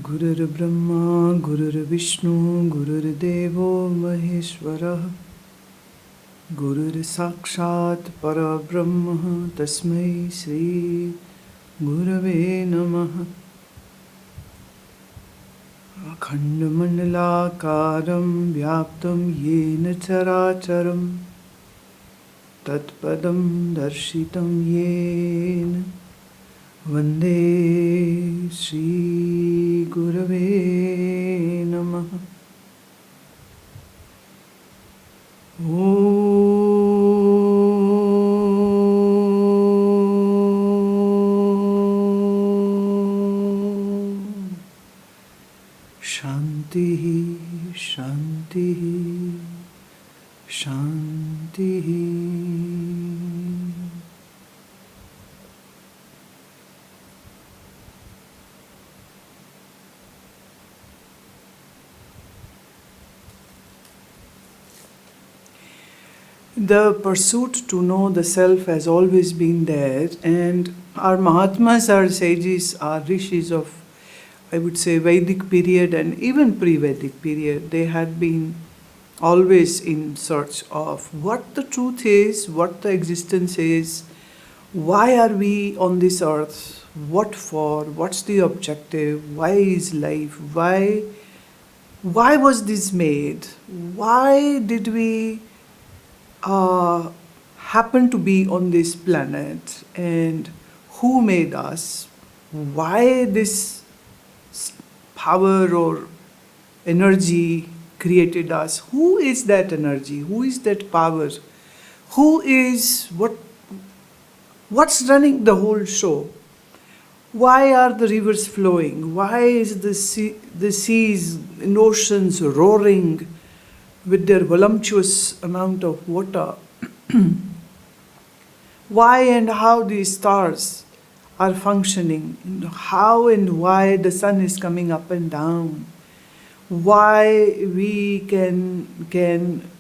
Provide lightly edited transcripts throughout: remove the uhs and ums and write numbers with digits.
Gurur Brahma, Gurur Vishnu, Gurur Devo Maheshwara, Gurur Sakshat Parabrahma, Tasmai Sri Gurave Namaha. Akhandamandalakaram Vyaptam Yena Characharam Tatpadam Darshitam Yena Vande Sri Gurave Namaha. Shanti, Shanti, Shanti. The pursuit to know the self has always been there, and our Mahatmas, our sages, our Rishis of, I would say, Vedic period and even pre-Vedic period, they had been always in search of what the truth is, what the existence is, why are we on this earth, what for, what's the objective, why is life, why was this made, why did we happen to be on this planet, and who made us, why this power or energy created us, who is that energy, who is that power, who is what's running the whole show, why are the rivers flowing, why is the seas and oceans roaring with their voluptuous amount of water, why and how these stars are functioning, how and why the sun is coming up and down, why we can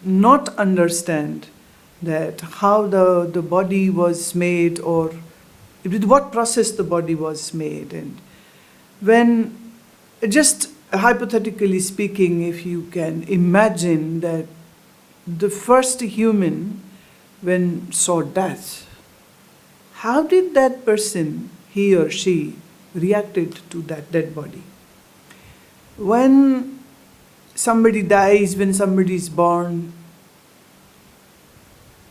not understand that how the body was made, or with what process the body was made. And when, just hypothetically speaking, if you can imagine that the first human, when saw death, how did that person, he or she, reacted to that dead body? When somebody dies, when somebody is born,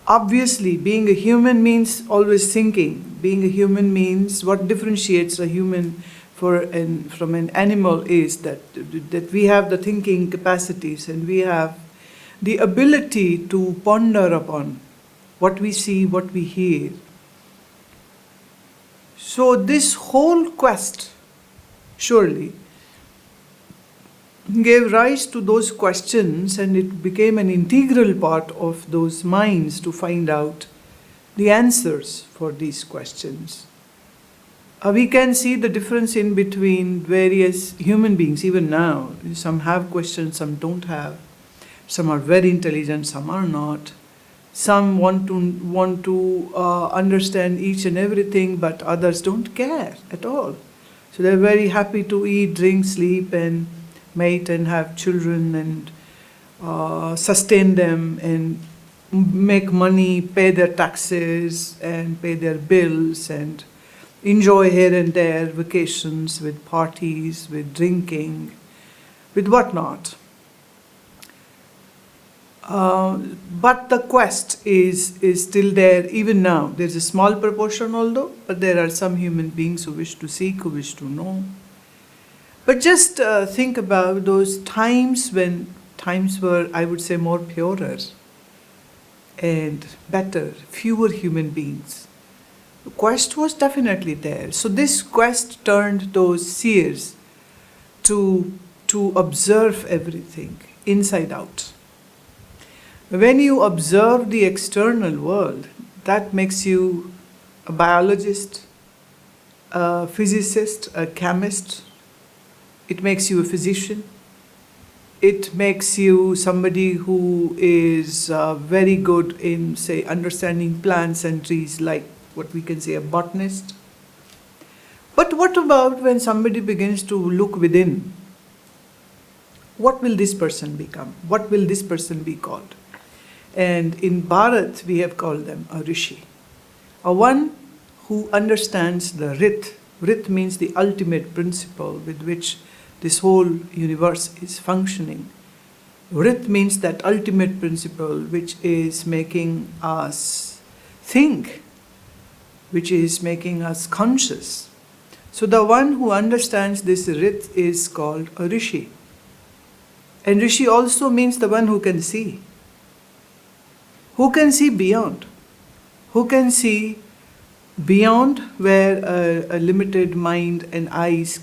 obviously being a human means always thinking. Being a human means, what differentiates a human from an animal is that we have the thinking capacities, and we have the ability to ponder upon what we see, what we hear. So this whole quest surely gave rise to those questions, and it became an integral part of those minds to find out the answers for these questions. We can see the difference in between various human beings even now. Some have questions, some don't have. Some are very intelligent, some are not. Some want to understand each and everything, but others don't care at all. So they're very happy to eat, drink, sleep, and mate, and have children, and sustain them, and make money, pay their taxes, and pay their bills, and enjoy here and there vacations with parties, with drinking, with whatnot. But the quest is still there even now. There's a small proportion although, but there are some human beings who wish to seek, who wish to know. But just think about those times when times were, I would say, more purer and better, fewer human beings. The quest was definitely there. So this quest turned those seers to observe everything inside out. When you observe the external world, that makes you a biologist, a physicist, a chemist. It makes you a physician. It makes you somebody who is very good in, say, understanding plants and trees, like what we can say a botanist. But what about when somebody begins to look within? What will this person become? What will this person be called? And in Bharat, we have called them a Rishi, a one who understands the Rit. Rit means the ultimate principle with which this whole universe is functioning. Rit means that ultimate principle which is making us think, which is making us conscious. So the one who understands this Rit is called a Rishi. And Rishi also means the one who can see. Who can see beyond? Who can see beyond where a limited mind and eyes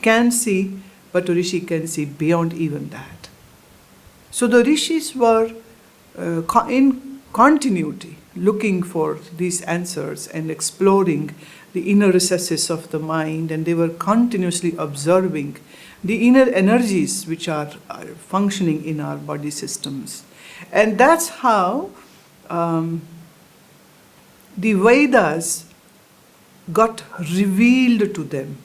can see, but a Rishi can see beyond even that. So the Rishis were in continuity, looking for these answers and exploring the inner recesses of the mind, and they were continuously observing the inner energies which are functioning in our body systems. And that's how the Vedas got revealed to them.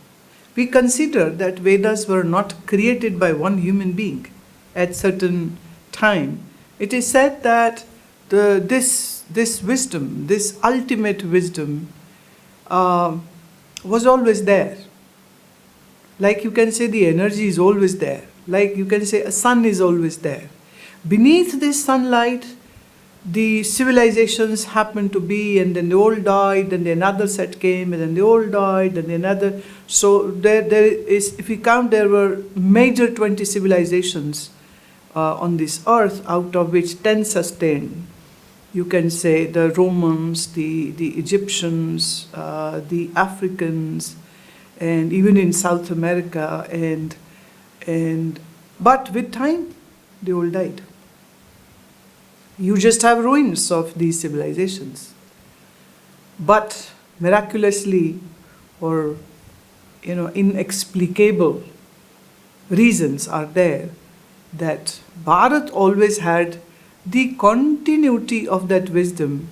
We consider that Vedas were not created by one human being at certain time. It is said that this wisdom, this ultimate wisdom, was always there. Like you can say the energy is always there. Like you can say a sun is always there. Beneath this sunlight, the civilizations happened to be, and then they all died, and then another set came, and then they all died, and then another. So there is, if we count, there were major 20 civilizations on this earth, out of which 10 sustained. You can say the Romans, the Egyptians, the Africans, and even in South America, but with time, they all died. You just have ruins of these civilizations. But miraculously, or inexplicable reasons are there that Bharat always had the continuity of that wisdom,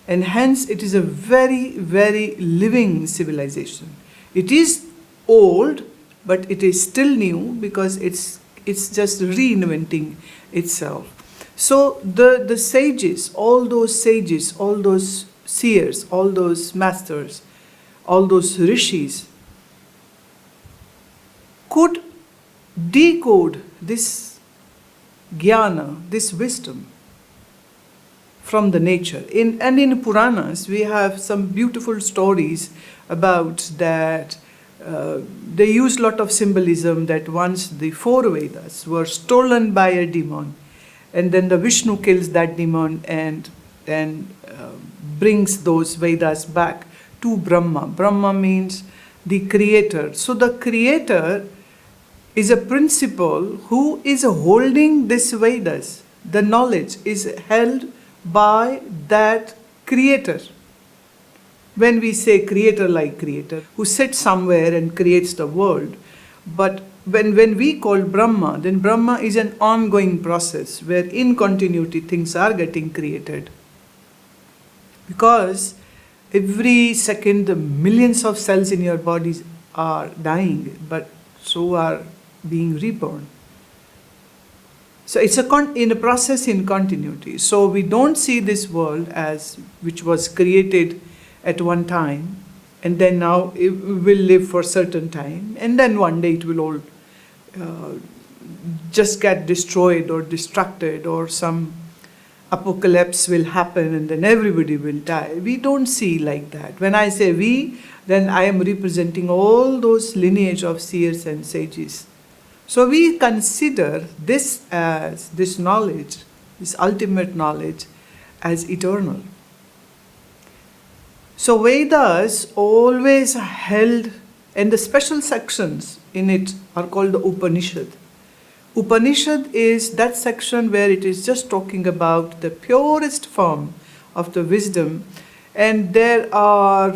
and hence it is a very, very living civilization. It is old, but it is still new because it's just reinventing itself. So the sages, all those seers, all those masters, all those rishis could decode this jnana, this wisdom from the nature. In Puranas, we have some beautiful stories about that. They use a lot of symbolism that once the 4 Vedas were stolen by a demon, and then the Vishnu kills that demon and brings those Vedas back to Brahma. Brahma means the creator. So the creator is a principle who is holding this Vedas. The knowledge is held by that creator. When we say creator like creator, who sits somewhere and creates the world, but when we call Brahma, then Brahma is an ongoing process where in continuity things are getting created. Because every second the millions of cells in your bodies are dying, but so are being reborn. So it's in a process in continuity. So we don't see this world as which was created at one time, and then now it will live for a certain time, and then one day it will all just get destroyed or distracted, or some apocalypse will happen and then everybody will die. We don't see like that. When I say we, then I am representing all those lineage of seers and sages. So we consider this as this knowledge, this ultimate knowledge, as eternal. So Vedas always held, and the special sections in it are called the Upanishad. Upanishad is that section where it is just talking about the purest form of the wisdom, and there are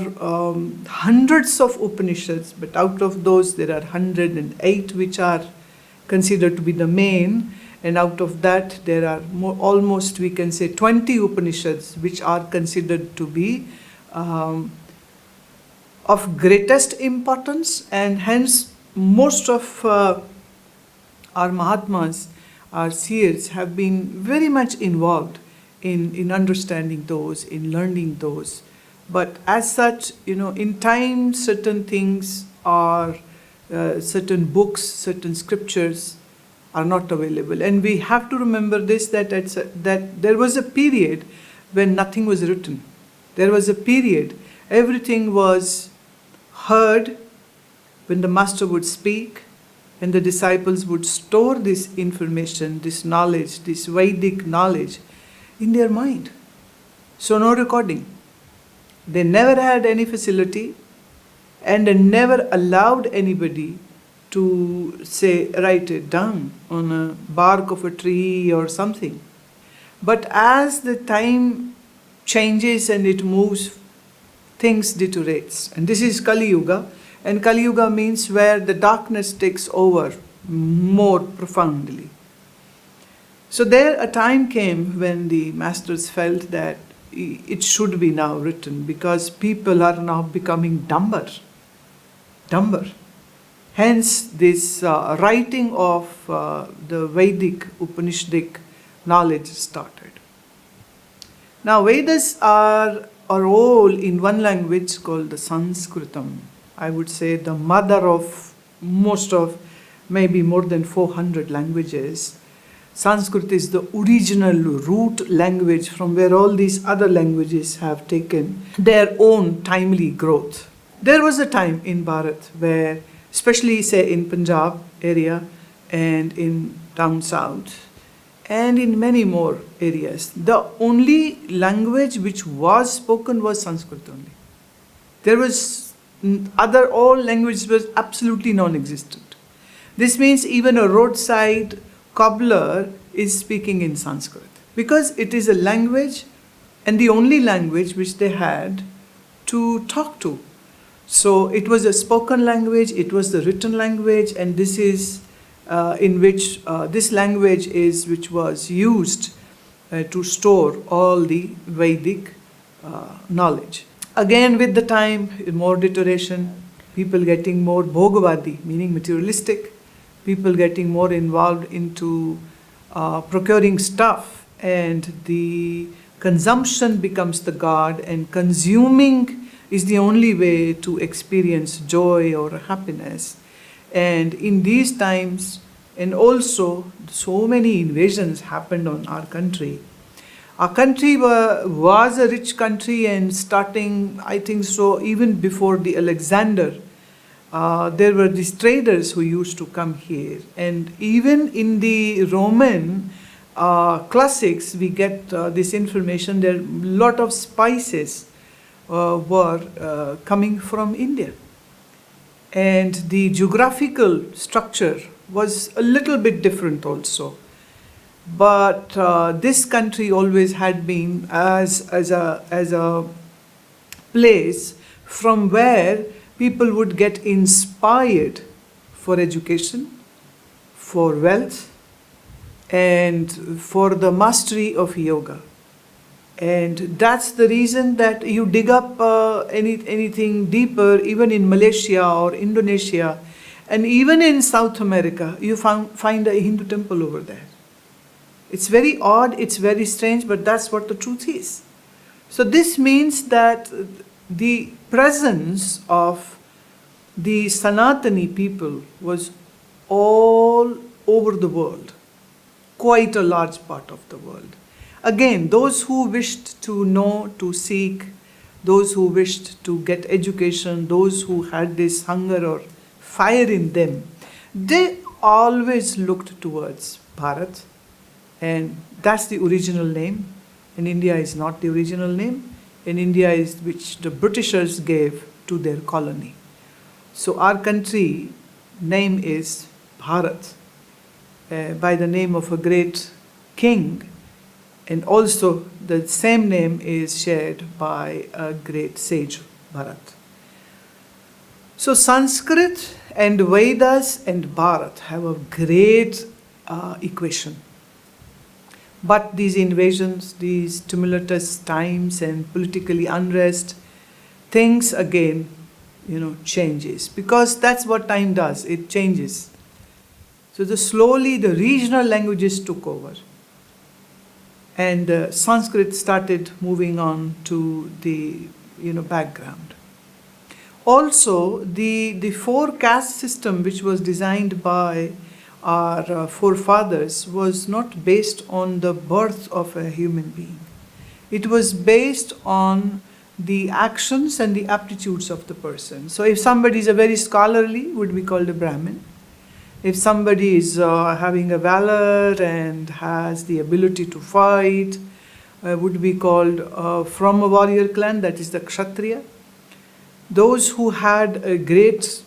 hundreds of Upanishads, but out of those there are 108 which are considered to be the main, and out of that there are almost, we can say, 20 Upanishads which are considered to be of greatest importance, and hence most of our Mahatmas, our seers, have been very much involved in understanding those, in learning those. But as such, in time, certain things are, certain books, certain scriptures are not available. And we have to remember this, that there was a period when nothing was written. There was a period, everything was heard when the master would speak, and the disciples would store this information, this knowledge, this Vedic knowledge in their mind. So no recording. They never had any facility, and they never allowed anybody to say, write it down on a bark of a tree or something. But as the time changes and it moves, things deteriorates. And this is Kali Yuga. And Kali Yuga means where the darkness takes over more profoundly. So there a time came when the masters felt that it should be now written, because people are now becoming dumber. Hence this writing of the Vedic Upanishadic knowledge started. Now Vedas are all in one language called the Sanskritam. I would say the mother of most of, maybe more than 400 languages. Sanskrit is the original root language from where all these other languages have taken their own timely growth. There was a time in Bharat where, especially say in Punjab area and in down south and in many more areas, the only language which was spoken was Sanskrit only. There was all languages were absolutely non-existent. This means even a roadside cobbler is speaking in Sanskrit, because it is a language and the only language which they had to talk to. So it was a spoken language, it was the written language, and this is in which this language is which was used to store all the Vedic knowledge. Again, with the time, more deterioration, people getting more bhogavadi, meaning materialistic, people getting more involved into procuring stuff, and the consumption becomes the god, and consuming is the only way to experience joy or happiness. And in these times, and also so many invasions happened on our country. Our country was a rich country, and starting, I think so, even before the Alexander, there were these traders who used to come here. And even in the Roman classics, we get this information that a lot of spices were coming from India. And the geographical structure was a little bit different also. But this country always had been as a place from where people would get inspired for education, for wealth, and for the mastery of yoga. And that's the reason that you dig up anything deeper, even in Malaysia or Indonesia, and even in South America, you find a Hindu temple over there. It's very odd, it's very strange, but that's what the truth is. So this means that the presence of the Sanatani people was all over the world, quite a large part of the world. Again, those who wished to know, to seek, those who wished to get education, those who had this hunger or fire in them, they always looked towards Bharat. And that's the original name. And India is not the original name. And India is which the Britishers gave to their colony. So our country name is Bharat, by the name of a great king. And also the same name is shared by a great sage, Bharat. So Sanskrit and Vedas and Bharat have a great equation. But these invasions, these tumultuous times and politically unrest, things again changes, because that's what time does, it changes. So slowly the regional languages took over, and Sanskrit started moving on to the background. Also, the four caste system which was designed by our forefathers was not based on the birth of a human being. It was based on the actions and the aptitudes of the person. So if somebody is a very scholarly, would be called a Brahmin. If somebody is having a valor and has the ability to fight, would be called from a warrior clan, that is the Kshatriya. Those who had a great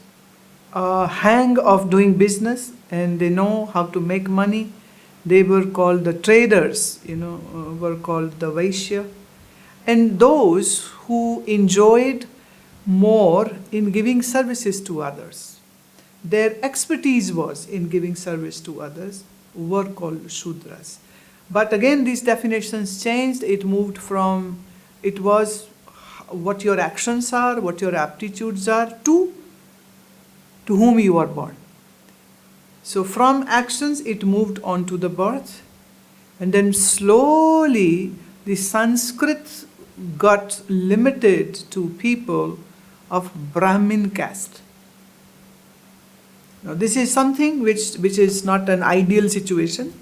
hang of doing business and they know how to make money, they were called the traders, were called the Vaishya. And those who enjoyed more in giving services to others, their expertise was in giving service to others, were called Shudras. But again, these definitions changed. It moved from, it was what your actions are, what your aptitudes are, to whom you are born. So from actions, it moved on to the birth. And then slowly, the Sanskrit got limited to people of Brahmin caste. Now, this is something which is not an ideal situation.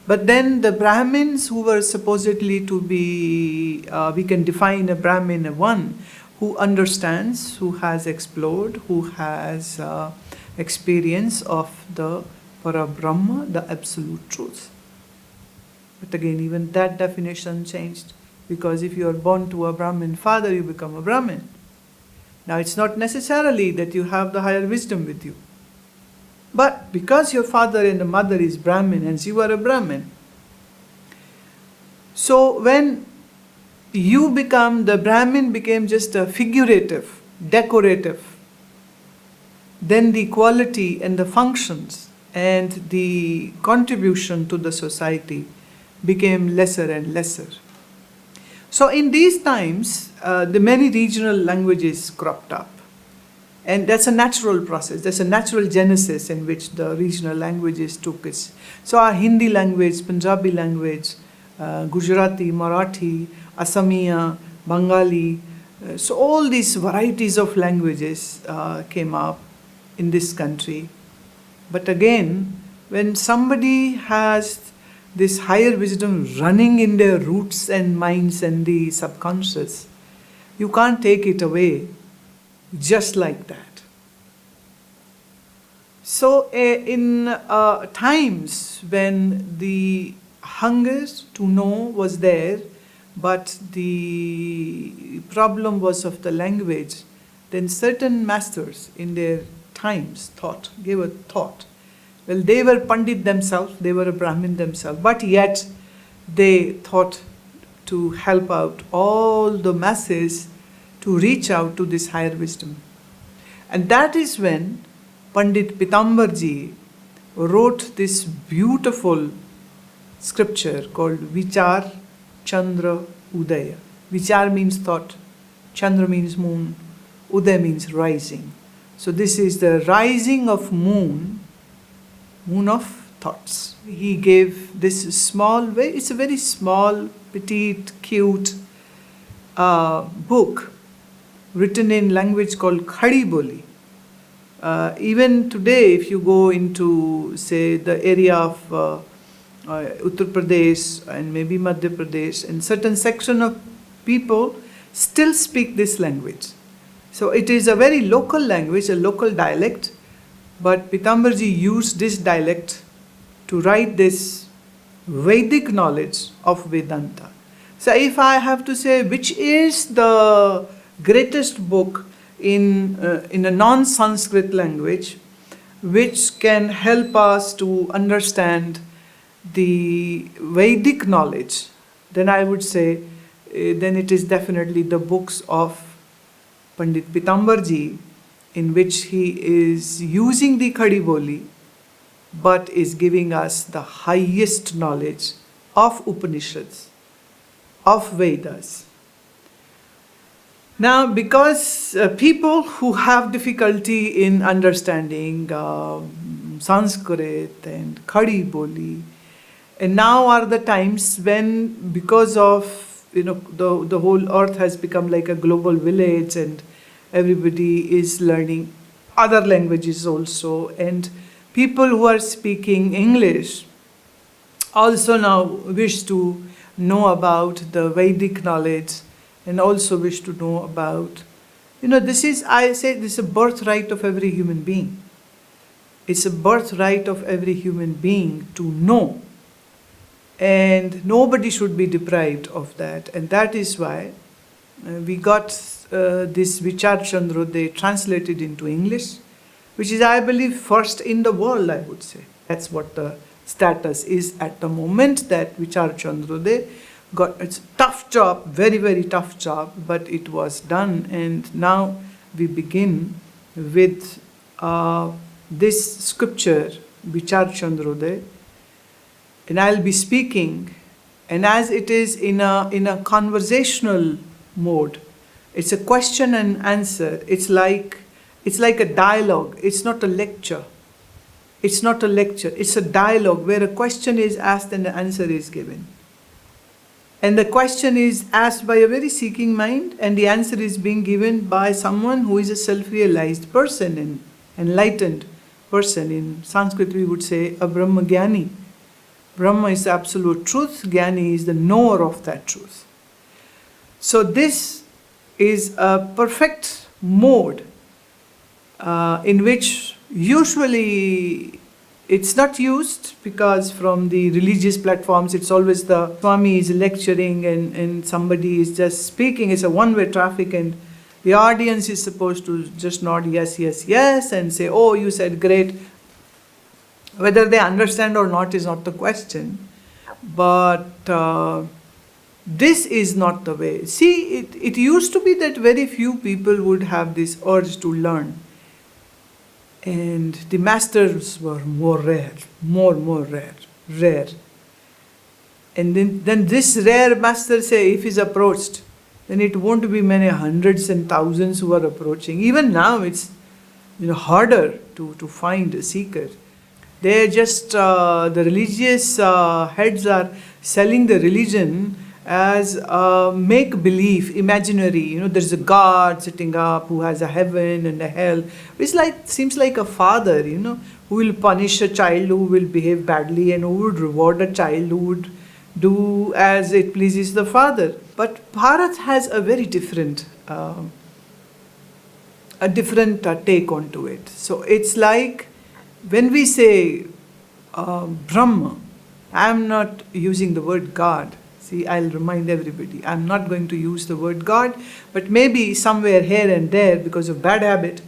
But then the Brahmins who were supposedly to be, we can define a Brahmin, one who understands, who has explored, who has experience of the Parabrahma, the absolute truth. But again, even that definition changed, because if you are born to a Brahmin father, you become a Brahmin. Now, it's not necessarily that you have the higher wisdom with you. But because your father and the mother is Brahmin, and you are a Brahmin. So when you become, the Brahmin became just a figurative, decorative, then the quality and the functions and the contribution to the society became lesser and lesser. So in these times, the many regional languages cropped up. And that's a natural process. There's a natural genesis in which the regional languages took its. So our Hindi language, Punjabi language, Gujarati, Marathi, Assamia, Bengali, so all these varieties of languages came up in this country. But again, when somebody has this higher wisdom running in their roots and minds and the subconscious, you can't take it away just like that. So in times when the hunger to know was there, but the problem was of the language, then certain masters in their times gave a thought. Well, they were Pandit themselves, they were a Brahmin themselves, but yet they thought to help out all the masses to reach out to this higher wisdom. And that is when Pandit Pitambar ji wrote this beautiful scripture called Vichar Chandrodaya. Vichar means thought, Chandra means moon, Uday means rising. So this is the rising of moon of thoughts. He gave this small, it's a very small, petite, cute book written in language called Khadi Boli. Even today, if you go into, say, the area of Uttar Pradesh and maybe Madhya Pradesh, and certain section of people still speak this language. So it is a very local language, a local dialect, but Pitambarji used this dialect to write this Vedic knowledge of Vedanta. So if I have to say which is the greatest book in a non-Sanskrit language which can help us to understand the Vedic knowledge, then I would say then it is definitely the books of Pandit Pitambarji, in which he is using the Khadi Boli but is giving us the highest knowledge of Upanishads, of Vedas. Now, because people who have difficulty in understanding Sanskrit and Khadi Boli, and now are the times when, because of the whole earth has become like a global village, and everybody is learning other languages also, and people who are speaking English also now wish to know about the Vedic knowledge, and also wish to know about, this is, I say, this is a birthright of every human being. It's a birthright of every human being to know. And nobody should be deprived of that. And that is why we got this Vichar Chandrodaya translated into English, which is, I believe, first in the world, I would say. That's what the status is at the moment, that Vichar Chandrodaya got, it's a tough job, very, very tough job, but it was done. And now we begin with this scripture, Vichar Chandrodaya, and I'll be speaking, and as it is in a conversational mode, it's a question and answer. It's like a dialogue. It's not a lecture. It's not a lecture. It's a dialogue where a question is asked and the answer is given. And the question is asked by a very seeking mind, and the answer is being given by someone who is a self-realized person, an enlightened person. In Sanskrit we would say a Brahma Jnani. Brahma is the absolute truth, Jnani is the knower of that truth. So this is a perfect mode in which usually it's not used, because from the religious platforms it's always the Swami is lecturing and somebody is just speaking. It's a one-way traffic, and the audience is supposed to just nod yes, yes, yes, and say, oh, you said great. Whether they understand or not is not the question, but this is not the way. See, it used to be that very few people would have this urge to learn, and the masters were more rare, more rare. And then this rare master, say, if he's approached, then it won't be many hundreds and thousands who are approaching. Even now it's harder to find a seeker. They're just, the religious heads are selling the religion as make-believe, imaginary. There's a God sitting up who has a heaven and a hell. It's seems like a father, who will punish a child who will behave badly, and who would reward a child who would do as it pleases the father. But Bharat has a very different, take onto it. So it's like, when we say Brahma, I'm not using the word God. See, I'll remind everybody, I'm not going to use the word God, but maybe somewhere here and there, because of bad habit,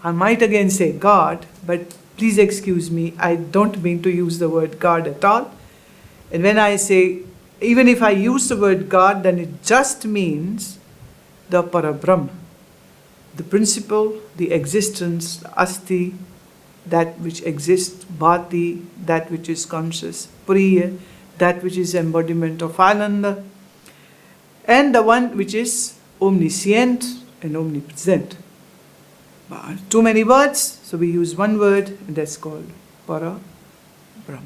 I might again say God, but please excuse me, I don't mean to use the word God at all. And when I say, even if I use the word God, then it just means the Parabrahma, the principle, the existence, the Asti, that which exists, Bhati, that which is conscious, Priya, that which is embodiment of Ananda, and the one which is omniscient and omnipresent. Too many words, so we use one word, and that's called Para Brahma.